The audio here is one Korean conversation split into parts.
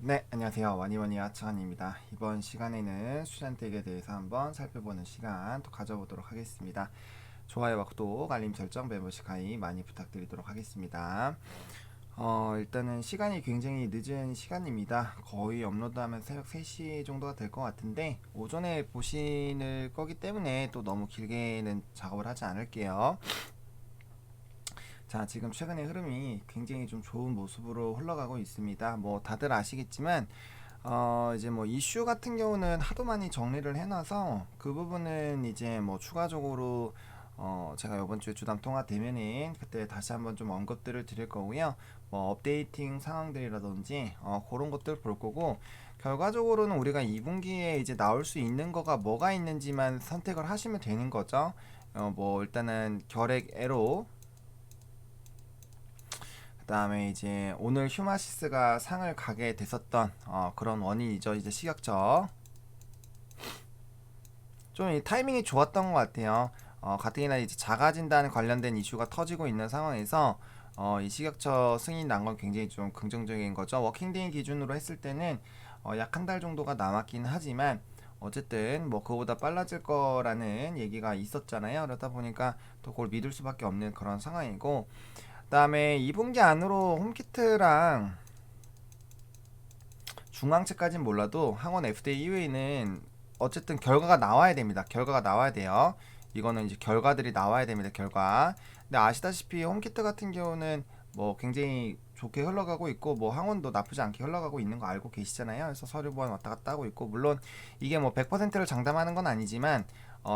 네, 안녕하세요. 와니와니 아츠한입니다. 이번 시간에는 수잔택에 대해서 한번 살펴보는 시간 또 가져보도록 하겠습니다. 좋아요와 구독, 알림 설정, 멤버십 가입 많이 부탁드리도록 하겠습니다. 일단은 시간이 굉장히 늦은 시간입니다. 거의 업로드하면 새벽 3시 정도가 될 것 같은데 오전에 보시는 거기 때문에 또 너무 길게는 작업을 하지 않을게요. 자, 지금 최근의 흐름이 굉장히 좀 좋은 모습으로 흘러가고 있습니다. 뭐 다들 아시겠지만 이제 뭐 이슈 같은 경우는 하도 많이 정리를 해놔서 그 부분은 이제 뭐 추가적으로 제가 이번 주에 주담 통화 되면은 그때 다시 한번 좀 언급들을 드릴 거고요. 뭐 업데이팅 상황들이라든지 그런 것들 볼 거고, 결과적으로는 우리가 2분기에 이제 나올 수 있는 거가 뭐가 있는지만 선택을 하시면 되는 거죠. 뭐 일단은 결핵 애로, 그 다음에 이제 오늘 휴마시스가 상을 가게 됐었던 그런 원인이죠. 이제 식약처 좀 이 타이밍이 좋았던 것 같아요. 가뜩이나 이제 자가진단 관련된 이슈가 터지고 있는 상황에서 이 식약처 승인 난 건 굉장히 좀 긍정적인 거죠. 워킹데이 기준으로 했을 때는 약 한 달 정도가 남았긴 하지만 어쨌든 뭐 그거보다 빨라질 거라는 얘기가 있었잖아요. 그러다 보니까 또 그걸 믿을 수밖에 없는 그런 상황이고, 그다음에 2분기 안으로 홈키트랑 중앙체까진 몰라도 항원 FDA 이후에는 어쨌든 결과가 나와야 됩니다. 결과가 나와야 돼요. 이거는 이제 결과들이 나와야 됩니다. 결과. 근데 아시다시피 홈키트 같은 경우는 뭐 굉장히 좋게 흘러가고 있고, 뭐 항원도 나쁘지 않게 흘러가고 있는 거 알고 계시잖아요. 그래서 서류 보완 왔다 갔다 하고 있고, 물론 이게 뭐 100%를 장담하는 건 아니지만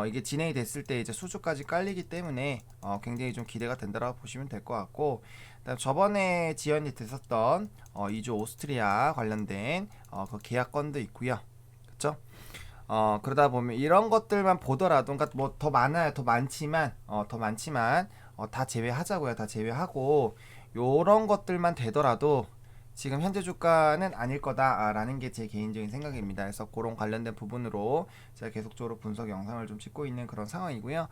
이게 진행이 됐을 때 이제 수주까지 깔리기 때문에 굉장히 좀 기대가 된다고 보시면 될 것 같고, 그다음 저번에 지연이 됐었던 2주 오스트리아 관련된 그 계약건도 있고요. 그렇죠? 그러다 보면 이런 것들만 보더라도, 그러니까 뭐 더 많아요. 더 많지만 다 제외하자고요. 다 제외하고 요런 것들만 되더라도 지금 현재 주가는 아닐 거다라는 게 제 개인적인 생각입니다. 그래서 그런 관련된 부분으로 제가 계속적으로 분석 영상을 좀 찍고 있는 그런 상황이고요.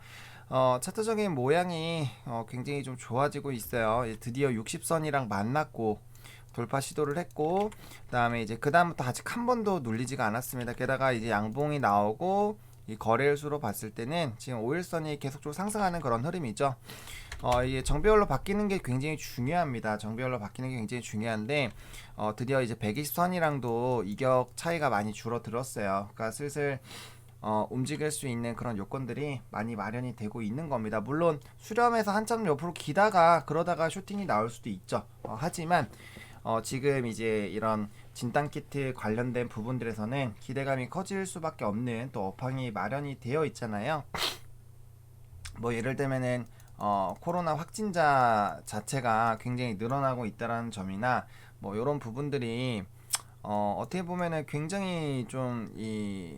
차트적인 모양이 굉장히 좀 좋아지고 있어요. 드디어 60선이랑 만났고 돌파 시도를 했고, 그다음에 이제 그다음부터 아직 한 번도 눌리지가 않았습니다. 게다가 이제 양봉이 나오고 이 거래일 수로 봤을 때는 지금 5일선이 계속적으로 상승하는 그런 흐름이죠. 이게 정배열로 바뀌는 게 굉장히 중요합니다. 정배열로 바뀌는 게 굉장히 중요한데 드디어 이제 120선이랑도 이격 차이가 많이 줄어들었어요. 그러니까 슬슬 움직일 수 있는 그런 요건들이 많이 마련이 되고 있는 겁니다. 물론 수렴해서 한참 옆으로 기다가 그러다가 슈팅이 나올 수도 있죠. 하지만 지금 이제 이런 진단키트 관련된 부분들에서는 기대감이 커질 수밖에 없는 또 업황이 마련이 되어 있잖아요. 뭐 예를 들면은 코로나 확진자 자체가 굉장히 늘어나고 있다라는 점이나 뭐 이런 부분들이 어떻게 보면은 굉장히 좀 이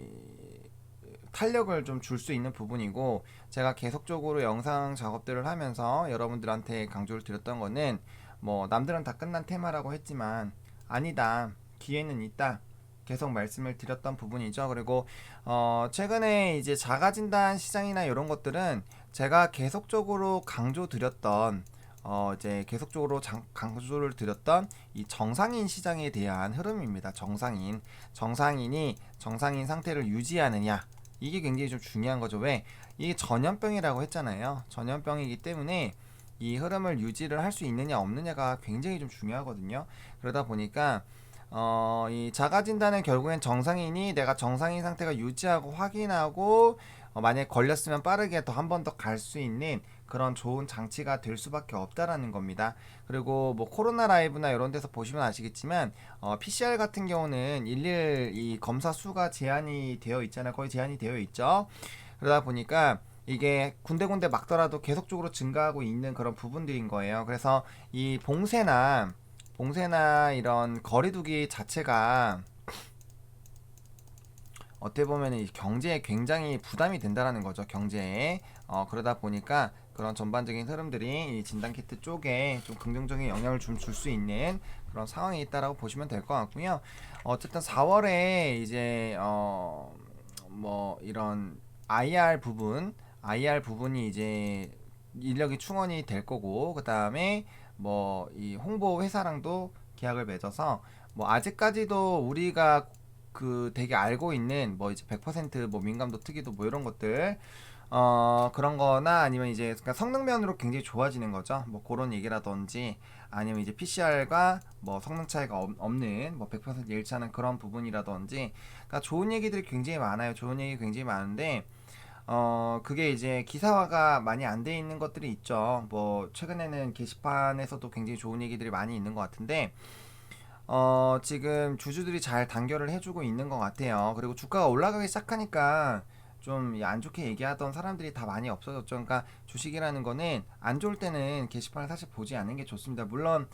탄력을 좀 줄 수 있는 부분이고, 제가 계속적으로 영상 작업들을 하면서 여러분들한테 강조를 드렸던 거는 뭐 남들은 다 끝난 테마라고 했지만 아니다, 기회는 있다, 계속 말씀을 드렸던 부분이죠. 그리고 최근에 이제 자가진단 시장이나 이런 것들은 제가 계속적으로 강조드렸던 이제 계속적으로 강조를 드렸던 이 정상인 시장에 대한 흐름입니다. 정상인이 정상인 상태를 유지하느냐, 이게 굉장히 좀 중요한 거죠. 왜? 이게 전염병이라고 했잖아요. 전염병이기 때문에 이 흐름을 유지를 할 수 있느냐 없느냐가 굉장히 좀 중요하거든요. 그러다 보니까 이 자가 진단은 결국엔 정상인이 내가 정상인 상태가 유지하고 확인하고 만약에 걸렸으면 빠르게 더 한 번 더 갈 수 있는 그런 좋은 장치가 될 수밖에 없다라는 겁니다. 그리고 뭐 코로나 라이브나 이런 데서 보시면 아시겠지만 PCR 같은 경우는 일일 이 검사 수가 제한이 되어 있잖아요. 거의 제한이 되어 있죠. 그러다 보니까 이게 군데군데 막더라도 계속적으로 증가하고 있는 그런 부분들인 거예요. 그래서 이 봉쇄나 이런 거리두기 자체가 어떻게 보면 이 경제에 굉장히 부담이 된다라는 거죠. 경제에. 그러다 보니까 그런 전반적인 흐름들이 이 진단키트 쪽에 좀 긍정적인 영향을 좀 줄 수 있는 그런 상황이 있다라고 보시면 될 것 같고요. 어쨌든 4월에 이제 뭐 이런 IR 부분이 이제 인력이 충원이 될 거고, 그 다음에 뭐 이 홍보 회사랑도 계약을 맺어서 뭐 아직까지도 우리가 그 되게 알고 있는 뭐 이제 100%뭐 민감도 특이도 뭐 이런 것들 그런 거나 아니면 이제 그러니까 성능면으로 굉장히 좋아지는 거죠. 뭐 그런 얘기라든지 아니면 이제 PCR과 뭐 성능 차이가 없는 뭐 100% 일치하는 그런 부분이라든지 그러니까 좋은 얘기들이 굉장히 많아요. 좋은 얘기 굉장히 많은데 그게 이제 기사화가 많이 안 돼 있는 것들이 있죠. 뭐 최근에는 게시판에서도 굉장히 좋은 얘기들이 많이 있는 것 같은데 지금 주주들이 잘 단결을 해주고 있는 것 같아요. 그리고 주가가 올라가기 시작하니까 좀 안 좋게 얘기하던 사람들이 다 많이 없어졌죠. 그러니까 주식이라는 거는 안 좋을 때는 게시판을 사실 보지 않는 게 좋습니다. 물론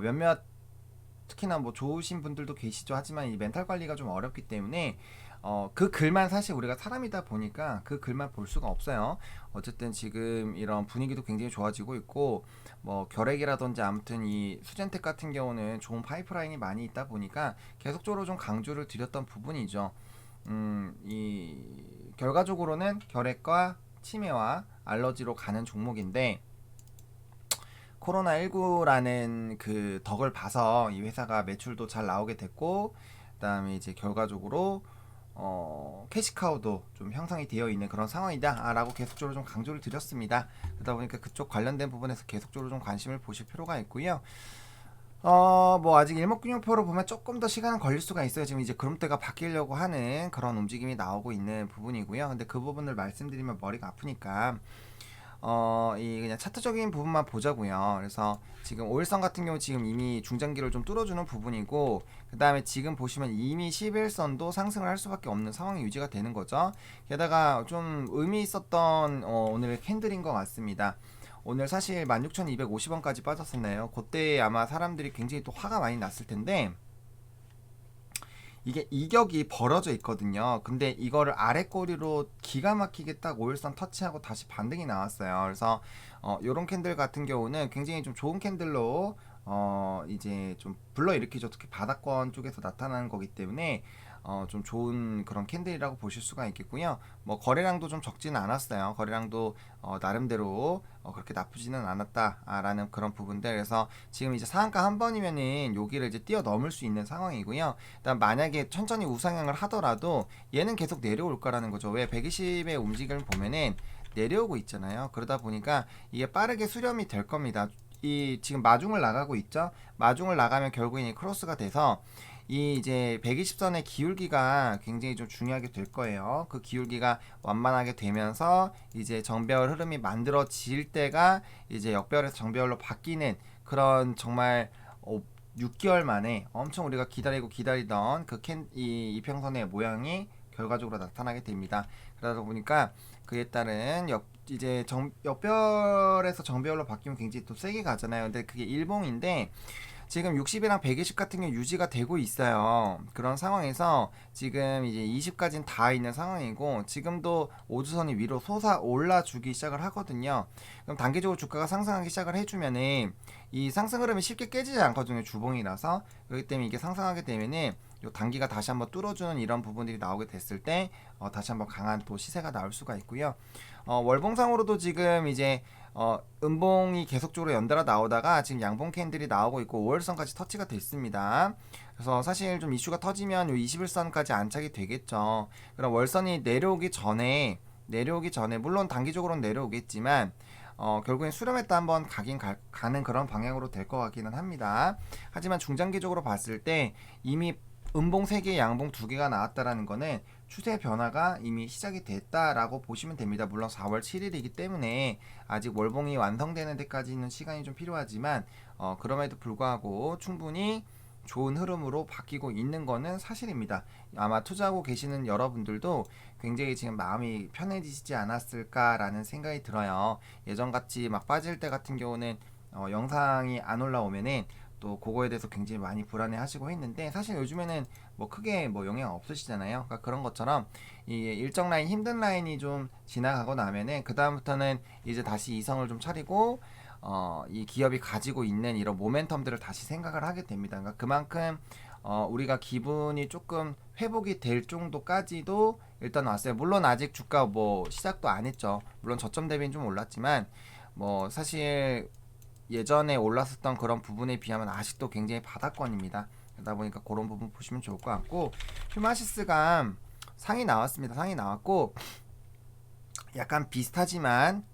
몇몇 특히나 뭐 좋으신 분들도 계시죠. 하지만 이 멘탈 관리가 좀 어렵기 때문에 그 글만 사실 우리가 사람이다 보니까 그 글만 볼 수가 없어요. 어쨌든 지금 이런 분위기도 굉장히 좋아지고 있고 뭐 결핵이라든지 아무튼 이 수젠텍 같은 경우는 좋은 파이프라인이 많이 있다 보니까 계속적으로 좀 강조를 드렸던 부분이죠. 이 결과적으로는 결핵과 치매와 알러지로 가는 종목인데 코로나19라는 그 덕을 봐서 이 회사가 매출도 잘 나오게 됐고 그다음에 이제 결과적으로 캐시카우도 좀 형성이 되어 있는 그런 상황이다라고 계속적으로 좀 강조를 드렸습니다. 그러다 보니까 그쪽 관련된 부분에서 계속적으로 좀 관심을 보실 필요가 있고요. 뭐 아직 일목균형표로 보면 조금 더 시간은 걸릴 수가 있어요. 지금 이제 구름대가 바뀌려고 하는 그런 움직임이 나오고 있는 부분이고요. 근데 그 부분을 말씀드리면 머리가 아프니까 이 그냥 차트적인 부분만 보자고요. 그래서 지금 오일선 같은 경우 지금 이미 중장기를 좀 뚫어주는 부분이고 그 다음에 지금 보시면 이미 11선도 상승을 할 수밖에 없는 상황이 유지가 되는 거죠. 게다가 좀 의미 있었던 오늘 캔들인 것 같습니다. 오늘 사실 16,250원까지 빠졌었나요? 그때 아마 사람들이 굉장히 또 화가 많이 났을 텐데 이게 이격이 벌어져 있거든요. 근데 이거를 아래 꼬리로 기가 막히게 딱 오일선 터치하고 다시 반등이 나왔어요. 그래서 요런 캔들 같은 경우는 굉장히 좀 좋은 캔들로 이제 좀 불러일으키죠. 특히 바닥권 쪽에서 나타나는 거기 때문에 좀 좋은 그런 캔들이라고 보실 수가 있겠고요. 뭐 거래량도 좀 적지는 않았어요. 거래량도 나름대로 그렇게 나쁘지는 않았다라는 그런 부분들. 그래서 지금 이제 상한가 한 번이면은 여기를 이제 뛰어넘을 수 있는 상황이고요. 일단 만약에 천천히 우상향을 하더라도 얘는 계속 내려올 거라는 거죠. 왜 120의 움직임을 보면은 내려오고 있잖아요. 그러다 보니까 이게 빠르게 수렴이 될 겁니다. 이 지금 마중을 나가고 있죠. 마중을 나가면 결국엔 이 크로스가 돼서 이 이제 120선의 기울기가 굉장히 좀 중요하게 될 거예요. 그 기울기가 완만하게 되면서 이제 정배열 흐름이 만들어질 때가 이제 역배열에서 정배열로 바뀌는 그런 정말 6개월 만에 엄청 우리가 기다리고 기다리던 그 이평선의 모양이 결과적으로 나타나게 됩니다. 그러다 보니까 그에 따른 이제 역별에서 정배열로 바뀌면 굉장히 또 세게 가잖아요. 근데 그게 일봉인데 지금 60이랑 120 같은 게 유지가 되고 있어요. 그런 상황에서 지금 이제 20까지는 다 있는 상황이고 지금도 5주선이 위로 솟아 올라주기 시작을 하거든요. 그럼 단기적으로 주가가 상승하기 시작을 해주면은 이 상승 흐름이 쉽게 깨지지 않거든요. 주봉이라서. 그렇기 때문에 이게 상승하게 되면은 요 단기가 다시 한번 뚫어주는 이런 부분들이 나오게 됐을 때 다시 한번 강한 또 시세가 나올 수가 있고요. 월봉상으로도 지금 이제 음봉이 계속적으로 연달아 나오다가 지금 양봉 캔들이 나오고 있고 5월선까지 터치가 됐습니다. 그래서 사실 좀 이슈가 터지면 요 21선까지 안착이 되겠죠. 그럼 월선이 내려오기 전에 물론 단기적으로는 내려오겠지만 결국엔 수렴했다 한번 가는 그런 방향으로 될 것 같기는 합니다. 하지만 중장기적으로 봤을 때 이미 음봉 3개, 양봉 2개가 나왔다라는 거는 추세 변화가 이미 시작이 됐다라고 보시면 됩니다. 물론 4월 7일이기 때문에 아직 월봉이 완성되는 데까지는 시간이 좀 필요하지만 그럼에도 불구하고 충분히 좋은 흐름으로 바뀌고 있는 거는 사실입니다. 아마 투자하고 계시는 여러분들도 굉장히 지금 마음이 편해지지 않았을까라는 생각이 들어요. 예전같이 막 빠질 때 같은 경우는 영상이 안 올라오면은 또 그거에 대해서 굉장히 많이 불안해하시고 했는데 사실 요즘에는 뭐 크게 뭐 영향 없으시잖아요. 그러니까 그런 것처럼 이 일정 라인 힘든 라인이 좀 지나가고 나면은 그 다음부터는 이제 다시 이성을 좀 차리고 이 기업이 가지고 있는 이런 모멘텀들을 다시 생각을 하게 됩니다. 그러니까 그만큼 우리가 기분이 조금 회복이 될 정도까지도 일단 왔어요. 물론 아직 주가 뭐 시작도 안 했죠. 물론 저점 대비는 좀 올랐지만 뭐 사실 예전에 올랐었던 그런 부분에 비하면 아직도 굉장히 바닥권입니다. 그러다 보니까 그런 부분 보시면 좋을 것 같고, 휴마시스가 상이 나왔습니다. 상이 나왔고 약간 비슷하지만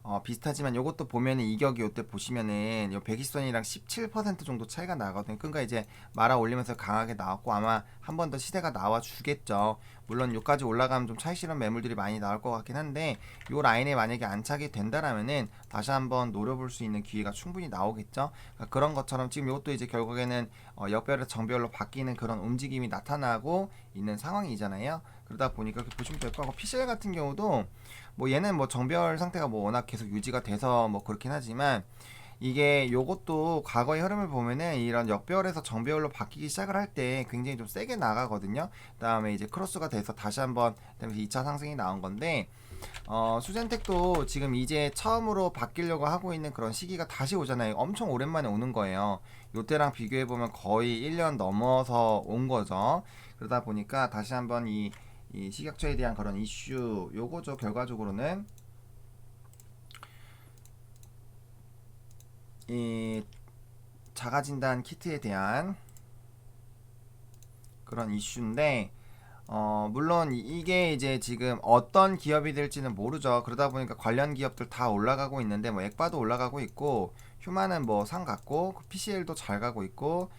요것도 보면은 이격이 요때 보시면은 요 120선이랑 17% 정도 차이가 나거든요. 그러니까 이제 말아 올리면서 강하게 나왔고 아마 한 번 더 시대가 나와 주겠죠. 물론 요까지 올라가면 좀 차익 실현 매물들이 많이 나올 것 같긴 한데, 요 라인에 만약에 안착이 된다라면은 다시 한번 노려볼 수 있는 기회가 충분히 나오겠죠. 그러니까 그런 것처럼 지금 요것도 이제 결국에는 역별에서 정별로 바뀌는 그런 움직임이 나타나고 있는 상황이잖아요. 그러다 보니까 이렇게 보시면 될 것 같고, PCL 같은 경우도 뭐 얘는 뭐 정별 상태가 뭐 워낙 계속 유지가 돼서 뭐 그렇긴 하지만, 이게 요것도 과거의 흐름을 보면은 이런 역별에서 정별로 바뀌기 시작을 할 때 굉장히 좀 세게 나가거든요. 그 다음에 이제 크로스가 돼서 다시 한번 2차 상승이 나온 건데, 수젠텍도 지금 이제 처음으로 바뀌려고 하고 있는 그런 시기가 다시 오잖아요. 엄청 오랜만에 오는 거예요. 요때랑 비교해보면 거의 1년 넘어서 온 거죠. 그러다 보니까 다시 한번 이 식약처에 대한 그런 이슈 요거죠. 결과적으로는 이 자가진단 키트에 대한 그런 이슈인데, 물론 이게 이제 지금 어떤 기업이 될지는 모르죠. 그러다 보니까 관련 기업들 다 올라가고 있는데, 뭐 액바도 올라가고 있고, 휴마는 뭐 상 같고, PCL도 잘 가고 있고,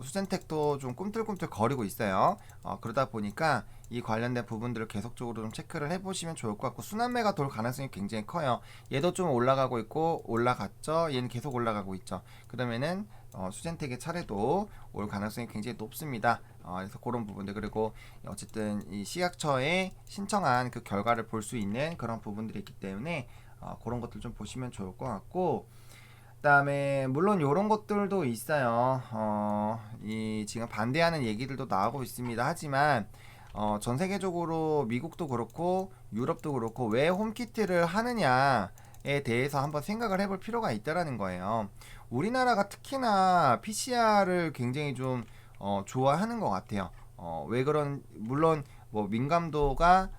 수젠텍도 좀 꿈틀꿈틀 거리고 있어요. 그러다 보니까 이 관련된 부분들을 계속적으로 좀 체크를 해보시면 좋을 것 같고, 순환매가 돌 가능성이 굉장히 커요. 얘도 좀 올라가고 있고 올라갔죠. 얘는 계속 올라가고 있죠. 그러면은 수젠텍의 차례도 올 가능성이 굉장히 높습니다. 그래서 그런 부분들, 그리고 어쨌든 이 시약처에 신청한 그 결과를 볼 수 있는 그런 부분들이 있기 때문에 그런 것들 좀 보시면 좋을 것 같고, 그다음에 물론 이런 것들도 있어요. 이 지금 반대하는 얘기들도 나오고 있습니다. 하지만 전 세계적으로 미국도 그렇고 유럽도 그렇고 왜 홈키트를 하느냐에 대해서 한번 생각을 해볼 필요가 있다라는 거예요. 우리나라가 특히나 PCR을 굉장히 좀 좋아하는 것 같아요. 왜 그런, 물론 뭐 민감도가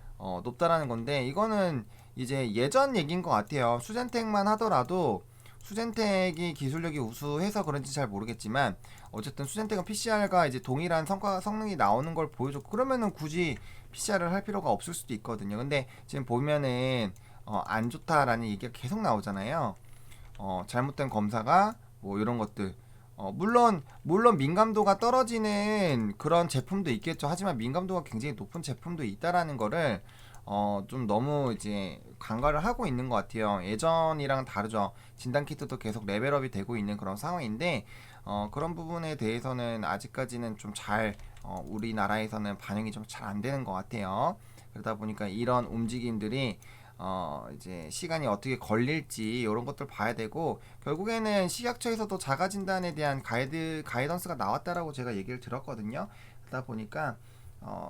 높다라는 건데, 이거는 이제 예전 얘기인 것 같아요. 수젠텍만 하더라도, 수젠텍이 기술력이 우수해서 그런지 잘 모르겠지만 어쨌든 수젠텍은 PCR과 이제 동일한 성능이 나오는 걸 보여줬고, 그러면은 굳이 PCR을 할 필요가 없을 수도 있거든요. 근데 지금 보면은 안 좋다라는 얘기가 계속 나오잖아요. 잘못된 검사가 뭐 이런 것들, 물론 민감도가 떨어지는 그런 제품도 있겠죠. 하지만 민감도가 굉장히 높은 제품도 있다라는 거를 좀 너무 이제 간과를 하고 있는 것 같아요. 예전이랑 다르죠. 진단키트도 계속 레벨업이 되고 있는 그런 상황인데, 그런 부분에 대해서는 아직까지는 좀 잘, 우리나라에서는 반영이 좀 잘 안 되는 것 같아요. 그러다 보니까 이런 움직임들이 이제 시간이 어떻게 걸릴지 이런 것들 봐야 되고, 결국에는 식약처에서도 자가 진단에 대한 가이던스가 나왔다라고 제가 얘기를 들었거든요. 그러다 보니까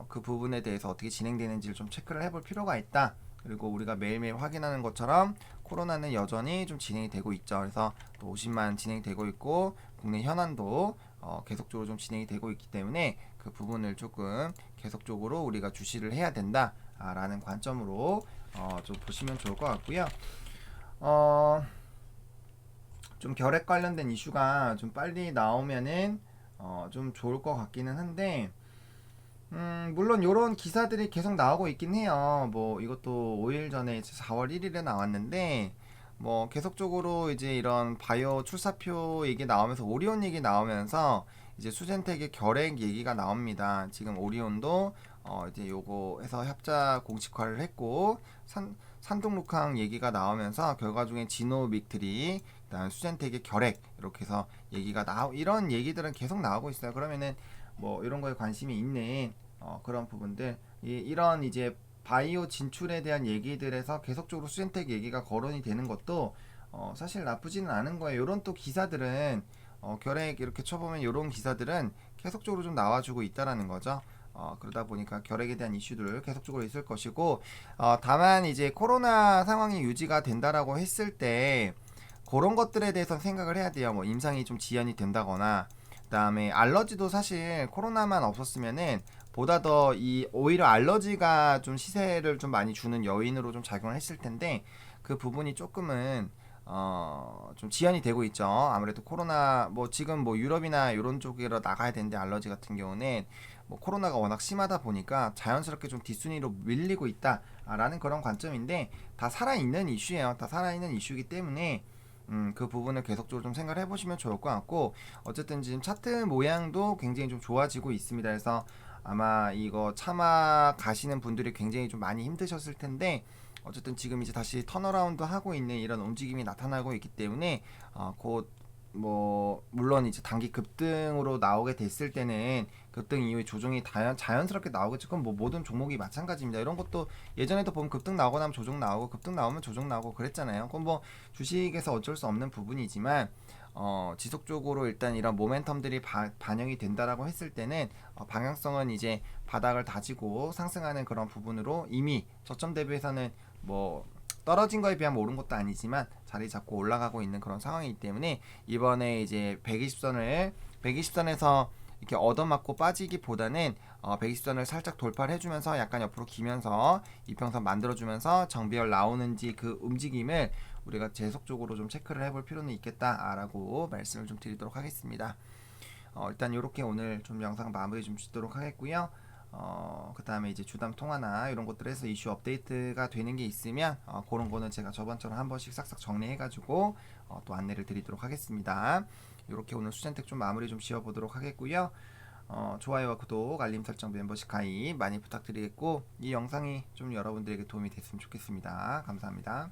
그 부분에 대해서 어떻게 진행되는지를 좀 체크를 해볼 필요가 있다. 그리고 우리가 매일매일 확인하는 것처럼 코로나는 여전히 좀 진행이 되고 있죠. 그래서 또 50만 진행되고 있고, 국내 현안도 계속적으로 좀 진행이 되고 있기 때문에 그 부분을 조금 계속적으로 우리가 주시를 해야 된다라는 관점으로 좀 보시면 좋을 것 같고요. 좀 결핵 관련된 이슈가 좀 빨리 나오면은 좀 좋을 것 같기는 한데, 물론 이런 기사들이 계속 나오고 있긴 해요. 뭐 이것도 5일 전에 4월 1일에 나왔는데, 뭐 계속적으로 이제 이런 바이오 출사표 얘기 나오면서 오리온 얘기 나오면서 이제 수젠텍의 결핵 얘기가 나옵니다. 지금 오리온도 이제 요거 해서 협작 공식화를 했고, 산둥룩항 얘기가 나오면서 결과 중에 지노믹트리, 그다음 수젠텍의 결핵, 이렇게 해서 얘기가 이런 얘기들은 계속 나오고 있어요. 그러면은 뭐 이런 거에 관심이 있는 그런 부분들, 이런 이제 바이오 진출에 대한 얘기들에서 계속적으로 수젠텍 얘기가 거론이 되는 것도 사실 나쁘지는 않은 거예요. 이런 또 기사들은 결핵 이렇게 쳐보면 이런 기사들은 계속적으로 좀 나와주고 있다라는 거죠. 그러다 보니까 결핵에 대한 이슈들 계속적으로 있을 것이고, 다만 이제 코로나 상황이 유지가 된다라고 했을 때 그런 것들에 대해서 생각을 해야 돼요. 뭐 임상이 좀 지연이 된다거나, 그다음에 알러지도 사실 코로나만 없었으면은 보다 더 오히려 알러지가 좀 시세를 좀 많이 주는 여인으로 좀 작용을 했을 텐데, 그 부분이 조금은 좀 지연이 되고 있죠. 아무래도 코로나 뭐 지금 뭐 유럽이나 이런 쪽으로 나가야 되는데 알러지 같은 경우는 뭐 코로나가 워낙 심하다 보니까 자연스럽게 좀 뒷순위로 밀리고 있다라는 그런 관점인데 다 살아있는 이슈예요. 다 살아있는 이슈이기 때문에 그 부분을 계속적으로 좀 생각을 해보시면 좋을 것 같고 어쨌든 지금 차트 모양도 굉장히 좀 좋아지고 있습니다. 그래서 아마 이거 참아 가시는 분들이 굉장히 좀 많이 힘드셨을 텐데 어쨌든 지금 이제 다시 턴어라운드 하고 있는 이런 움직임이 나타나고 있기 때문에 곧 뭐 물론 이제 단기 급등으로 나오게 됐을 때는 급등 이후에 조정이 자연스럽게 나오겠죠. 그럼 뭐 모든 종목이 마찬가지입니다. 이런 것도 예전에도 보면 급등 나오고 나면 조정 나오고 급등 나오면 조정 나오고 그랬잖아요. 그럼 뭐 주식에서 어쩔 수 없는 부분이지만 지속적으로 일단 이런 모멘텀들이 반영이 된다라고 했을 때는 방향성은 이제 바닥을 다지고 상승하는 그런 부분으로 이미 저점 대비해서는 뭐 떨어진 거에 비하면 오른 것도 아니지만 자리 잡고 올라가고 있는 그런 상황이기 때문에 이번에 이제 120선에서 이렇게 얻어맞고 빠지기보다는 120선을 살짝 돌파를 해주면서 약간 옆으로 기면서 이평선 만들어주면서 정비열 나오는지 그 움직임을 우리가 계속적으로 좀 체크를 해볼 필요는 있겠다라고 말씀을 좀 드리도록 하겠습니다. 일단 이렇게 오늘 좀 영상 마무리 좀 짓도록 하겠고요. 그 다음에 이제 주담 통화나 이런 것들에서 이슈 업데이트가 되는 게 있으면 그런 거는 제가 저번처럼 한 번씩 싹싹 정리해가지고 또 안내를 드리도록 하겠습니다. 이렇게 오늘 수전택 좀 마무리 좀 지어보도록 하겠고요. 좋아요와 구독, 알림 설정, 멤버십 가입 많이 부탁드리겠고 이 영상이 좀 여러분들에게 도움이 됐으면 좋겠습니다. 감사합니다.